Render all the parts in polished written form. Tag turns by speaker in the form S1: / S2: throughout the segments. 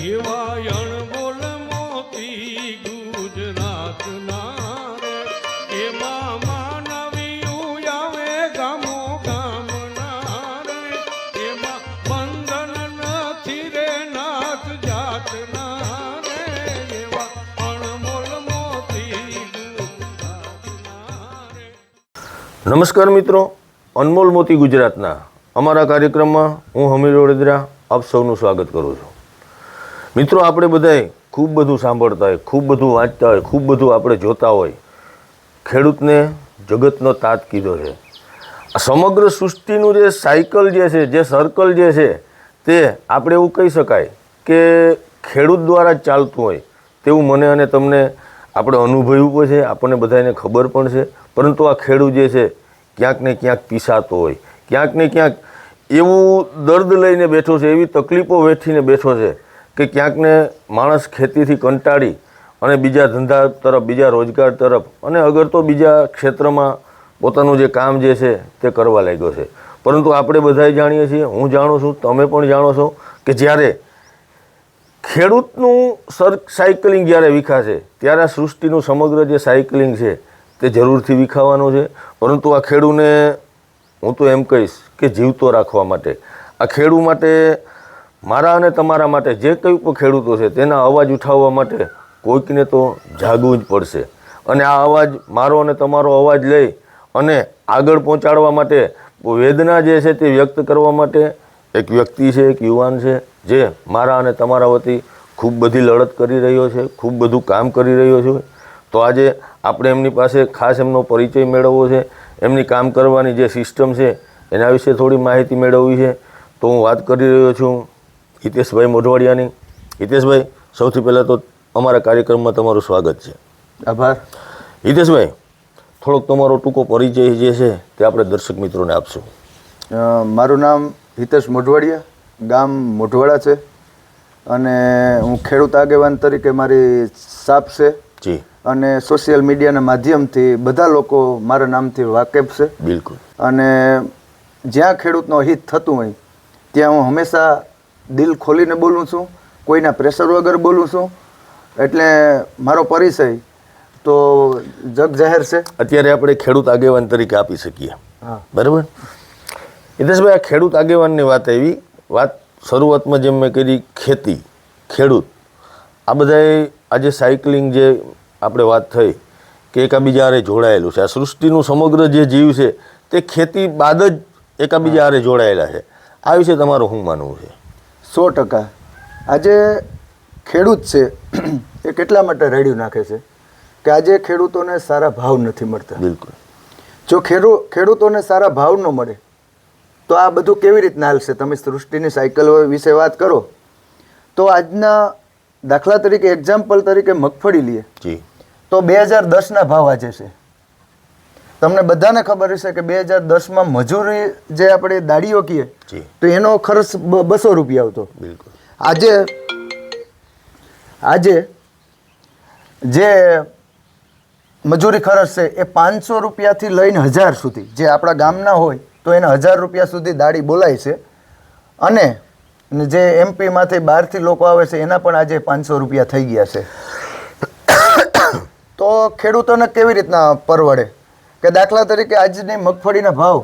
S1: એવા અણમોલ મોતી ગુજરાતના રે એમાં માનવીયું આવે ગામો ગામના રે એમાં બંધન નથી રે નાથ જાતના રે એવા અણમોલ મોતી ગુજરાતના રે.
S2: નમસ્કાર મિત્રો, અનમોલ મોતી ગુજરાતના અમારા કાર્યક્રમમાં હું હમીર વડોદરા આપ સૌનું સ્વાગત કરું છું. મિત્રો, આપણે બધાએ ખૂબ બધું સાંભળતા હોય, ખૂબ બધું વાંચતા હોય, ખૂબ બધું આપણે જોતા હોય. ખેડૂતને જગતનો તાત કીધો છે. આ સમગ્ર સૃષ્ટિનું જે સાયકલ જે છે, જે સર્કલ જે છે, તે આપણે એવું કહી શકાય કે ખેડૂત દ્વારા જ ચાલતું હોય તેવું મને અને તમને આપણે અનુભવ્યું પણ છે, આપણને બધાને ખબર પણ છે. પરંતુ આ ખેડૂત જે છે ક્યાંક ને ક્યાંક પીસાતો હોય, ક્યાંક ને ક્યાંક એવું દર્દ લઈને બેઠો છે, એવી તકલીફો વેઠીને બેઠો છે કે ક્યાંક ને માણસ ખેતીથી કંટાળી અને બીજા ધંધા તરફ, બીજા રોજગાર તરફ અને અગર તો બીજા ક્ષેત્રમાં પોતાનું જે કામ જે છે તે કરવા લાગ્યો છે. પરંતુ આપણે બધાએ જાણીએ છીએ, હું જાણું છું, તમે પણ જાણો છો કે જ્યારે ખેડૂતનું સાયકલિંગ જ્યારે વિખાશે ત્યારે આ સૃષ્ટિનું સમગ્ર જે સાયકલિંગ છે તે જરૂરથી વિખાવાનું છે. પરંતુ આ ખેડૂને હું તો એમ કહીશ કે જીવતો રાખવા માટે, આ ખેડૂત માટે, મારા અને તમારા માટે જે કંઈ પણ ખેડૂતો છે તેના અવાજ ઉઠાવવા માટે કોઈકને તો જાગવું જ પડશે. અને આ અવાજ, મારો અને તમારો અવાજ લઈ અને આગળ પહોંચાડવા માટે, વેદના જે છે તે વ્યક્ત કરવા માટે એક વ્યક્તિ છે, એક યુવાન છે જે મારા અને તમારા વતી ખૂબ બધી લડત કરી રહ્યો છે, ખૂબ બધું કામ કરી રહ્યો છે. તો આજે આપણે એમની પાસે ખાસ એમનો પરિચય મેળવવો છે, એમની કામ કરવાની જે સિસ્ટમ છે એના વિશે થોડી માહિતી મેળવવી છે. તો હું વાત કરી રહ્યો છું હિતેશભાઈ મોઢવાડિયાની. હિતેશભાઈ, સૌથી પહેલાં તો અમારા કાર્યક્રમમાં તમારું સ્વાગત છે.
S3: આભાર.
S2: હિતેશભાઈ, થોડોક તમારો ટૂંકો પરિચય જે છે તે આપણે દર્શક મિત્રોને આપશું.
S3: મારું નામ હિતેશ મોઢવાડિયા, ગામ મોઢવાડા છે અને હું ખેડૂત આગેવાન તરીકે મારી છાપ છે
S2: જી,
S3: અને સોશિયલ મીડિયાના માધ્યમથી બધા લોકો મારા નામથી વાકેફ છે.
S2: બિલકુલ. અને
S3: જ્યાં ખેડૂતનો હિત થતું હોય ત્યાં હું હંમેશા દિલ ખોલીને બોલું છું, કોઈના પ્રેશર વગર બોલું છું. એટલે મારો પરિચય તો જગ જાહેર છે.
S2: અત્યારે આપણે ખેડૂત આગેવાન તરીકે આપી શકીએ.
S3: હા,
S2: બરાબર. હિતેશભાઈ, આ ખેડૂત આગેવાનની વાત આવી, વાત શરૂઆતમાં જેમ મેં કરી, ખેતી, ખેડૂત, આ બધાએ આજે સાયકલિંગ જે આપણે વાત થઈ કે એકાબીજા હારે જોડાયેલું છે. આ સૃષ્ટિનું સમગ્ર જે જીવ છે તે ખેતી બાદ જ એકાબીજા હારે જોડાયેલા છે. આ વિશે તમારું શું માનવું છે?
S3: 100%. આજે ખેડૂત છે એ કેટલા માટે રેડિયું નાખે છે કે આજે ખેડૂતોને સારા ભાવ નથી મળતા.
S2: બિલકુલ.
S3: જો ખેડૂતોને સારા ભાવ ન મળે તો આ બધું કેવી રીતના હાલશે? તમે સૃષ્ટિની સાયકલ વિશે વાત કરો તો આજના દાખલા તરીકે, એક્ઝામ્પલ તરીકે મગફળી લઈએ
S2: જી,
S3: તો 2010ના ભાવ આજે છે. તમને બધાને ખબર હશે કે 2010માં મજૂરી જે આપણે દાડીઓ કહીએ તો એનો ખર્ચ 200 રૂપિયા આવતો.
S2: બિલકુલ.
S3: આજે જે મજૂરી ખર્ચ છે એ 500 રૂપિયાથી લઈને 1000 સુધી, જે આપણા ગામના હોય તો એને 1000 રૂપિયા સુધી દાડી બોલાય છે. અને જે એમપીમાંથી બહારથી લોકો આવે છે એના પણ આજે 500 રૂપિયા થઈ ગયા છે. તો ખેડૂતોને કેવી રીતના પરવડે? કે દાખલા તરીકે આજની મગફળીના ભાવ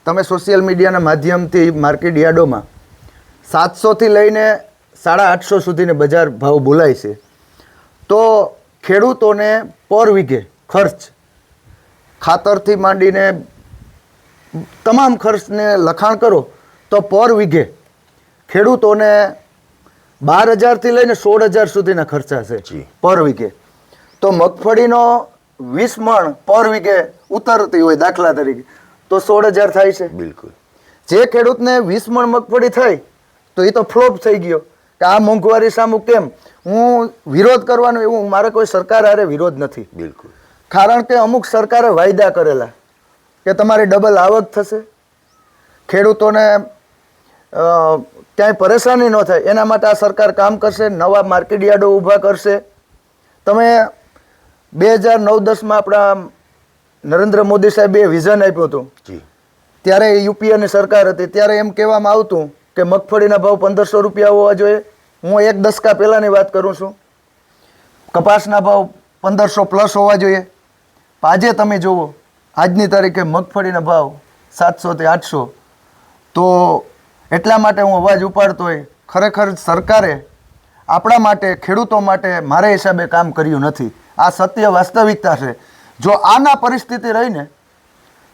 S3: તમે સોશિયલ મીડિયાના માધ્યમથી માર્કેટ યાર્ડોમાં 700થી લઈને 850 સુધીને બજાર ભાવ બોલાય છે. તો ખેડૂતોને પર વીઘે ખર્ચ, ખાતરથી માંડીને તમામ ખર્ચને લખાણ કરો તો પર વીઘે ખેડૂતોને 12,000થી લઈને 16,000 સુધીના ખર્ચા છે પર વીઘે. તો મગફળીનો 20 મણ પર વીઘે ઉતરતી હોય દાખલા તરીકે તો 16,000 થાય છે.
S2: બિલકુલ.
S3: જે ખેડૂતને 20 મણ મગફળી થઈ તો એ તો ફ્લોપ થઈ ગયો કે આ મોંઘવારી સામું કેમ. હું વિરોધ કરવાનો, એવું મારે કોઈ સરકાર હારે વિરોધ નથી.
S2: બિલકુલ.
S3: કારણ કે અમુક સરકારે વાયદા કરેલા કે તમારી ડબલ આવક થશે, ખેડૂતોને ક્યાંય પરેશાની ન થાય એના માટે આ સરકાર કામ કરશે, નવા માર્કેટ યાર્ડો ઊભા કરશે. તમે 2009-10માં આપણા નરેન્દ્ર મોદી સાહેબે વિઝન આપ્યું હતું, ત્યારે યુપીએની સરકાર હતી, ત્યારે એમ કહેવામાં આવતું કે મગફળીના ભાવ 1500 રૂપિયા હોવા જોઈએ, હું એક દશકા પહેલાંની વાત કરું છું. કપાસના ભાવ 1500 પ્લસ હોવા જોઈએ. આજે તમે જુઓ આજની તારીખે મગફળીના ભાવ 700 થી 800. તો એટલા માટે હું અવાજ ઉપાડતો હોય, ખરેખર સરકારે આપણા માટે, ખેડૂતો માટે મારા હિસાબે કામ કર્યું નથી. આ સત્ય વાસ્તવિકતા છે. જો આના પરિસ્થિતિ રહીને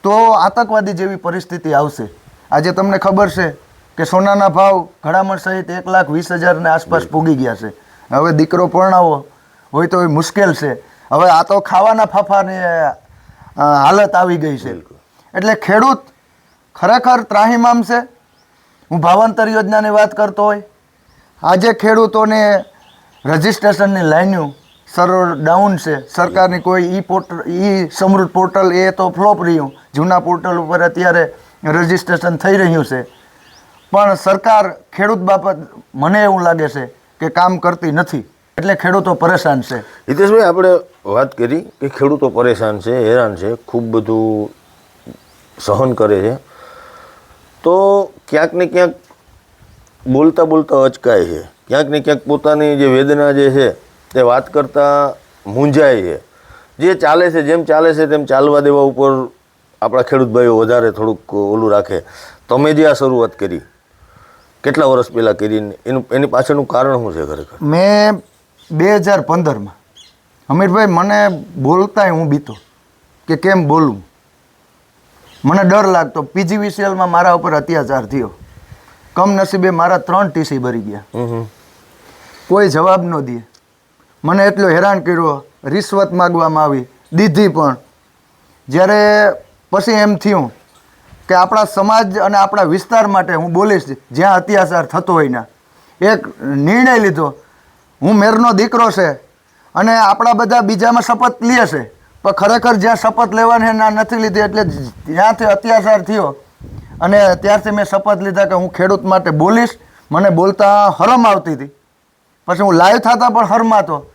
S3: તો આતંકવાદી જેવી પરિસ્થિતિ આવશે. આજે તમને ખબર છે કે સોનાના ભાવ ઘડામણ સહિત 1,20,000 આસપાસ પૂગી ગયા છે. હવે દીકરો પરણાવો હોય તો એ મુશ્કેલ છે. હવે આ તો ખાવાના ફાફાની હાલત આવી ગઈ છે. એટલે ખેડૂત ખરેખર ત્રાહિમામ છે. હું ભાવાંતર યોજનાની વાત કરતો હોય, આજે ખેડૂતોને રજિસ્ટ્રેશનની લાઈનો સર્વર ડાઉન છે. સરકારની કોઈ ઈ સમૃદ્ધ પોર્ટલ એ તો ફ્લોપ રહ્યું. જૂના પોર્ટલ ઉપર અત્યારે રજિસ્ટ્રેશન થઈ રહ્યું છે, પણ સરકાર ખેડૂત બાબત મને એવું લાગે છે કે કામ કરતી નથી. એટલે ખેડૂતો પરેશાન છે.
S2: હિતેશભાઈ, આપણે વાત કરી કે ખેડૂતો પરેશાન છે, હેરાન છે, ખૂબ બધું સહન કરે છે, તો ક્યાંક ને ક્યાંક બોલતા બોલતા અચકાય છે, ક્યાંક ને ક્યાંક પોતાની જે વેદના જે છે તે વાત કરતાં મૂંઝાય છે. જે ચાલે છે, જેમ ચાલે છે તેમ ચાલવા દેવા ઉપર આપણા ખેડૂત ભાઈઓ વધારે થોડુંક ઓલું રાખે. તમે જે આ શરૂઆત કરી કેટલા વર્ષ પહેલાં કરી, એની પાછળનું કારણ શું છે ખરેખર?
S3: મેં 2015માં હમીરભાઈ, મને બોલતાય હું બીતો કે કેમ બોલું. મને ડર લાગતો. PGVCLમાં મારા ઉપર અત્યાચાર થયો. કમનસીબે મારા 3 TC ભરી ગયા. કોઈ જવાબ ન દે. મને એટલો હેરાન કર્યો. રિશ્વત માગવામાં આવી, દીધી પણ. જ્યારે પછી એમ થયું કે આપણા સમાજ અને આપણા વિસ્તાર માટે હું બોલીશ, જ્યાં અત્યાચાર થતો હોય ને. એક નિર્ણય લીધો. હું મેરનો દીકરો છે અને આપણા બધા બીજામાં શપથ લે છે, પણ ખરેખર જ્યાં શપથ લેવાની ના નથી લીધી. એટલે જ્યાંથી અત્યાચાર થયો અને ત્યારથી મેં શપથ લીધા કે હું ખેડૂત માટે બોલીશ. મને બોલતા હરમ આવતી હતી. પછી હું લાઈવ થતા પણ હરમાતો.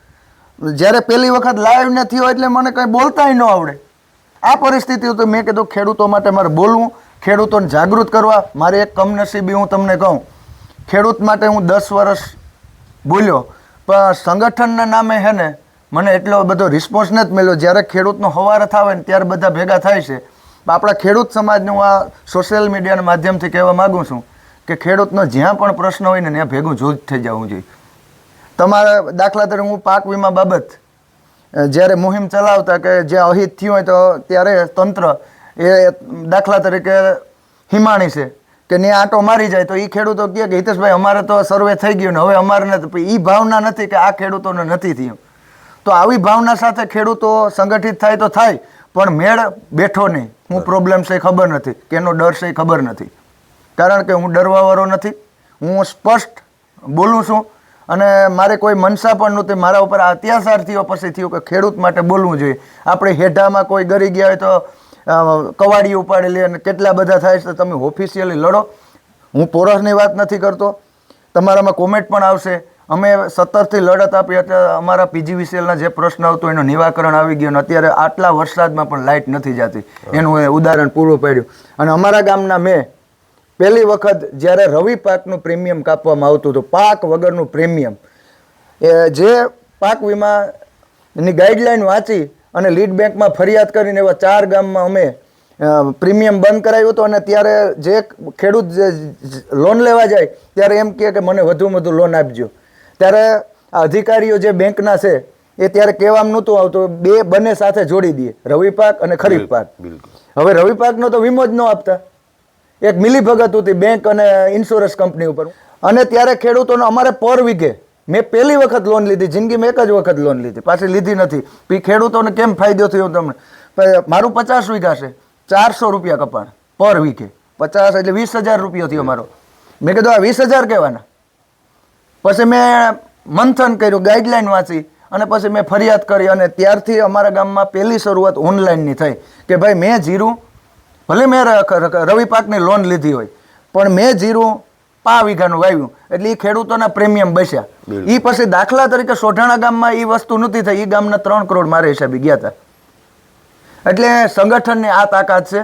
S3: જ્યારે પહેલી વખત લાઈવ ને થયો એટલે મને કંઈ બોલતાય ન આવડે. આ પરિસ્થિતિ તો મેં કીધું ખેડૂતો માટે મારે બોલવું, ખેડૂતોને જાગૃત કરવા. મારે એક કમનસીબી હું તમને કહું, ખેડૂત માટે હું 10 વર્ષ બોલ્યો, પણ સંગઠનના નામે છે ને મને એટલો બધો રિસ્પોન્સ નથી મળ્યો. જ્યારે ખેડૂતનો હવારથ આવે ને ત્યારે બધા ભેગા થાય છે. આપણા ખેડૂત સમાજને હું આ સોશિયલ મીડિયાના માધ્યમથી કહેવા માગું છું કે ખેડૂતનો જ્યાં પણ પ્રશ્ન હોય ને ત્યાં ભેગું જૂથ થઈ જવું જોઈએ. તમારા દાખલા તરીકે હું પાક વીમા બાબત જ્યારે મુહિમ ચલાવતા કે જ્યાં અહિત થયું હોય તો ત્યારે તંત્ર એ દાખલા તરીકે હિમાણી છે કે ને આંટો મારી જાય તો એ ખેડૂતો કહે કે હિતેશભાઈ અમારે તો સર્વે થઈ ગયું ને હવે અમારે નથી. એ ભાવના નથી કે આ ખેડૂતોને નથી થયું. તો આવી ભાવના સાથે ખેડૂતો સંગઠિત થાય તો થાય, પણ મેળ બેઠો નહીં. હું પ્રોબ્લેમ છે ખબર નથી, કે એનો ડર છે ખબર નથી. કારણ કે હું ડરવાવાળો નથી. હું સ્પષ્ટ બોલું છું અને મારે કોઈ મનસા પણ નહોતી. મારા ઉપર અત્યાચાર થયો પછી થયું કે ખેડૂત માટે બોલવું જોઈએ. આપણે હેઠામાં કોઈ ગરી ગયા હોય તો કવાડી ઉપાડી લે અને કેટલા બધા થાય છે. તમે ઓફિશિયલી લડો. હું પોરસની વાત નથી કરતો. તમારામાં કોમેન્ટ પણ આવશે. અમે 17થી લડત આપી એટલે અમારા PGVCLના જે પ્રશ્ન આવતો એનું નિરાકરણ આવી ગયું. અને અત્યારે આટલા વરસાદમાં પણ લાઇટ નથી જતી. એનું ઉદાહરણ પૂરું પાડ્યું. અને અમારા ગામના મેં પહેલી વખત જ્યારે રવિ પાકનું પ્રીમિયમ કાપવામાં આવતું હતું, પાક વગરનું પ્રીમિયમ, જે પાક વીમાની ગાઈડલાઈન વાંચી અને લીડ બેંકમાં ફરિયાદ કરીને એવા 4 ગામમાં અમે પ્રીમિયમ બંધ કરાવ્યું હતું. અને ત્યારે જે ખેડૂત લોન લેવા જાય ત્યારે એમ કહે કે મને વધુમાં વધુ લોન આપજો. ત્યારે અધિકારીઓ જે બેંકના છે એ ત્યારે કહેવામાં નહોતું આવતું, બંને સાથે જોડી દઈએ, રવિ પાક અને ખરીફ પાક. હવે રવિ પાકનો તો વીમો જ ન આપતા. એક મિલીભગત હતી બેંક અને ઇન્સ્યોરન્સ કંપની ઉપર. અને ત્યારે ખેડૂતોનો અમારે પર વીઘે, મેં પહેલી વખત લોન લીધી જિંદગીમાં, એક જ વખત લોન લીધી, પાછી લીધી નથી. પછી ખેડૂતોને કેમ ફાયદો થયો તમને? મારું 50 વીઘા છે, 400 રૂપિયા કપાણ પર વીઘે. 50 એટલે 20,000 રૂપિયો થયો મારો. મેં કીધું આ 20,000 કહેવાના. પછી મેં મંથન કર્યું, ગાઈડલાઈન વાંચી અને પછી મેં ફરિયાદ કરી. અને ત્યારથી અમારા ગામમાં પહેલી શરૂઆત ઓનલાઈનની થઈ કે ભાઈ મેં જીરું, ભલે મેં રવિ પાકની લોન લીધી હોય, પણ મેં જીરું 5 વીઘાનું વાવ્યું એટલે એ ખેડૂતોના પ્રીમિયમ બસ્યા. એ પછી દાખલા તરીકે સોઢાણા ગામમાં એ વસ્તુ નહોતી થઈ. એ ગામના 3 કરોડ મારા હિસાબે ગયા હતા. એટલે સંગઠનની આ તાકાત છે.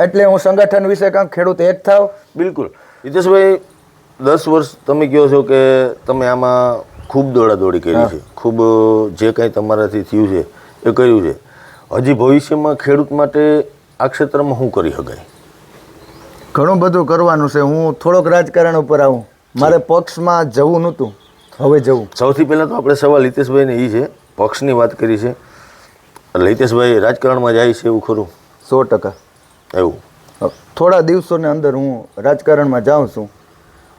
S3: એટલે હું સંગઠન વિશે કાંઈક ખેડૂત એક થાવ.
S2: બિલકુલ હિતેશભાઈ, 10 વર્ષ તમે કહો છો કે તમે આમાં ખૂબ દોડાદોડી કરી છે, ખૂબ જે કંઈ તમારાથી થયું છે એ કર્યું છે. હજી ભવિષ્યમાં ખેડૂત માટે આ ક્ષેત્રમાં શું કરી શકાય?
S3: ઘણું બધું કરવાનું છે. હું થોડોક રાજકારણ ઉપર આવું. મારે પક્ષમાં જવું નહોતું, હવે જવું.
S2: સૌથી પહેલાં તો આપણે સવાલ હિતેશભાઈને એ છે, પક્ષની વાત કરી છે એટલે હિતેશભાઈ રાજકારણમાં જાય છે એવું ખરું?
S3: 100%.
S2: એવું
S3: થોડા દિવસોની અંદર હું રાજકારણમાં જાઉં છું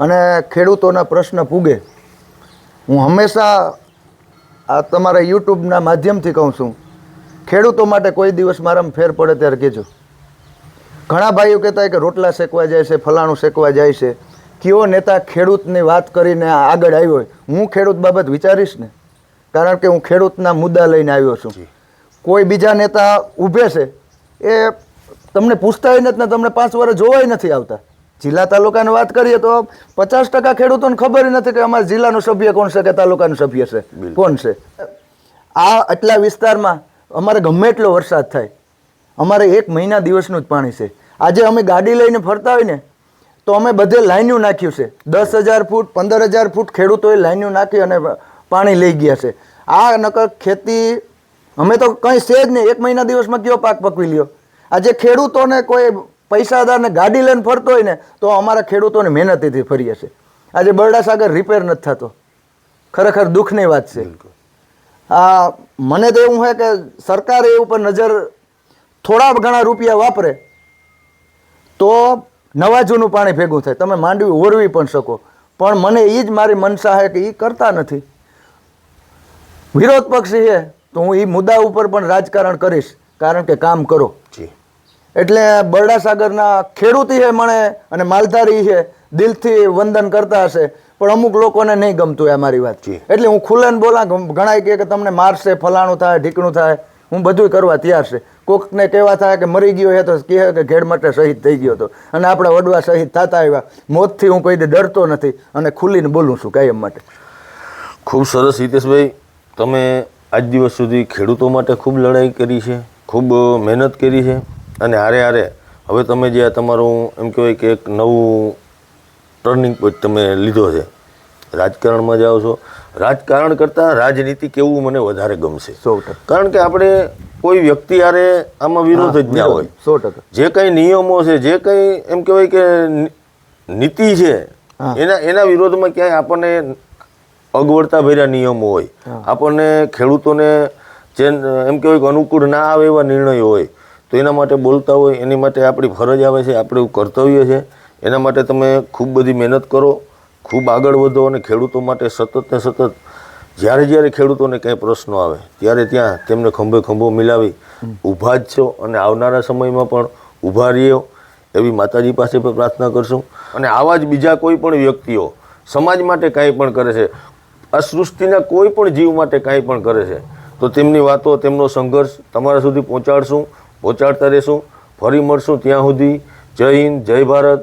S3: અને ખેડૂતોના પ્રશ્ન પૂગે. હું હંમેશા આ તમારા યુટ્યુબના માધ્યમથી કહું છું, ખેડૂતો માટે કોઈ દિવસ મારામાં ફેર પડે ત્યારે કહેજો. ઘણા ભાઈઓ કહેતા હોય કે રોટલા શેકવા જાય છે, ફલાણું શેકવા જાય છે. કયો નેતા ખેડૂતની વાત કરીને આગળ આવ્યો હોય? હું ખેડૂત બાબત વિચારીશ ને, કારણ કે હું ખેડૂતના મુદ્દા લઈને આવ્યો છું. કોઈ બીજા નેતા ઊભે છે એ તમને પૂછતાય નથી ને તમને 5 વર્ષ જોવાય નથી આવતા. જિલ્લા તાલુકાની વાત કરીએ તો 50% ખેડૂતોને ખબર નથી કે અમારા જિલ્લાનો સભ્ય કોણ છે કે તાલુકાનો સભ્ય છે કોણ છે. આ આટલા વિસ્તારમાં અમારે ગમે એટલો વરસાદ થાય, અમારે 1 મહિના દિવસનું જ પાણી છે. આજે અમે ગાડી લઈને ફરતા હોય ને તો અમે બધે લાઈનો નાખ્યું છે. 10,000 ફૂટ 15,000 ફૂટ ખેડૂતોએ લાઈનો નાખી અને પાણી લઈ ગયા છે. આ નકર ખેતી અમે તો કંઈ છે જ નહીં. 1 મહિના દિવસમાં કયો પાક પકવી લ્યો. આજે ખેડૂતોને કોઈ પૈસાદારને ગાડી લઈને ફરતો હોય ને તો અમારા ખેડૂતોને મહેનતીથી ફરીએ છે. આજે બરડા સાગર રિપેર નથી થતો. ખરેખર દુઃખની વાત છે. મને તો એવું છે કે સરકાર એ ઉપર નજર થોડા ઘણા રૂપિયા વાપરે તો નવા જૂનું પાણી ભેગું થાય. તમે માંડવી ઓરવી પણ શકો, પણ મને એ જ મારી મનસા છે કે એ કરતા નથી. વિરોધ પક્ષી છે તો હું એ મુદ્દા ઉપર પણ રાજકારણ કરીશ, કારણ કે કામ કરો. એટલે બરડા સાગરના ખેડૂત છે મને અને માલધારી છે દિલથી વંદન કરતા હશે, પણ અમુક લોકોને નહીં ગમતું હોય મારી વાત. એટલે હું ખુલ્લે બોલા. ઘણા કહે કે તમને મારશે, ફલાણું થાય, ઢીકણું થાય. હું બધું કરવા તૈયાર છે. કોકને કહેવા થાય કે મરી ગયો છે તો કહે કે ઘેડ માટે શહીદ થઈ ગયો હતો, અને આપણા વડવા શહીદ થતા આવ્યા. મોતથી હું કોઈ ડરતો નથી અને ખુલ્લીને બોલું છું કાયમ માટે.
S2: ખૂબ સરસ હિતેશભાઈ, તમે આજ દિવસ સુધી ખેડૂતો માટે ખૂબ લડાઈ કરી છે, ખૂબ મહેનત કરી છે, અને હારે હવે તમે જે આ તમારું એમ કહેવાય કે એક નવું ટર્નિંગ પોઈન્ટ તમે લીધો છે, રાજકારણમાં જાઓ છો. રાજકારણ કરતાં રાજનીતિ કેવું મને વધારે ગમશે.
S3: 100%.
S2: કારણ કે આપણે કોઈ વ્યક્તિ હારે આમાં વિરોધ જ ના હોય.
S3: 100%.
S2: જે કંઈ નિયમો છે, જે કંઈ એમ કહેવાય કે નીતિ છે, એના વિરોધમાં ક્યાંય આપણને અગવડતા ભર્યા નિયમો હોય, આપણને ખેડૂતોને જે એમ કહેવાય કે અનુકૂળ ના આવે એવા નિર્ણયો હોય, તો એના માટે બોલતા હોય. એની માટે આપણી ફરજ આવે છે, આપણું કર્તવ્ય છે. એના માટે તમે ખૂબ બધી મહેનત કરો, ખૂબ આગળ વધો, અને ખેડૂતો માટે સતત ને સતત જ્યારે ખેડૂતોને કંઈ પ્રશ્નો આવે ત્યારે ત્યાં તેમને ખંભે ખંભો મિલાવી ઊભા જ છો, અને આવનારા સમયમાં પણ ઊભા રહ્યો એવી માતાજી પાસે પણ પ્રાર્થના કરશું. અને આવા જ બીજા કોઈ પણ વ્યક્તિઓ સમાજ માટે કાંઈ પણ કરે છે, આ સૃષ્ટિના કોઈ પણ જીવ માટે કાંઈ પણ કરે છે, તો તેમની વાતો, તેમનો સંઘર્ષ તમારા સુધી પહોંચાડતા રહેશું. ફરી મળશું. ત્યાં સુધી જય હિન્દ, જય ભારત.